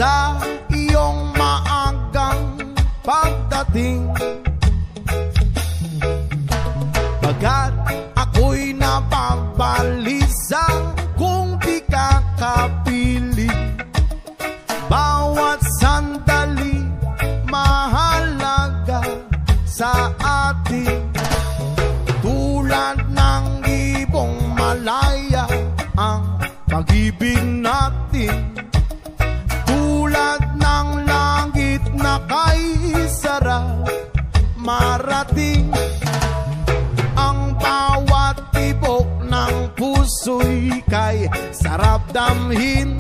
sa iyong maagang pagdating. Bagat ako'y napabalisa kung di ka kapiling. Bawat sandali mahalaga sa atin. Tulad ng ibong malaya ang pag-ibig natin. Tulad ng langit na kay sarap marating. Ang bawat tibok ng puso'y kay sarap damhin.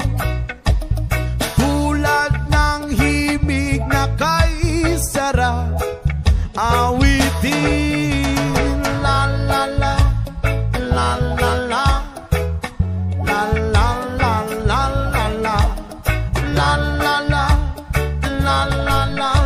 Tulad ng himig na kay sarap awitin. La la la, la la la, la la la la la la, la la la, la la la.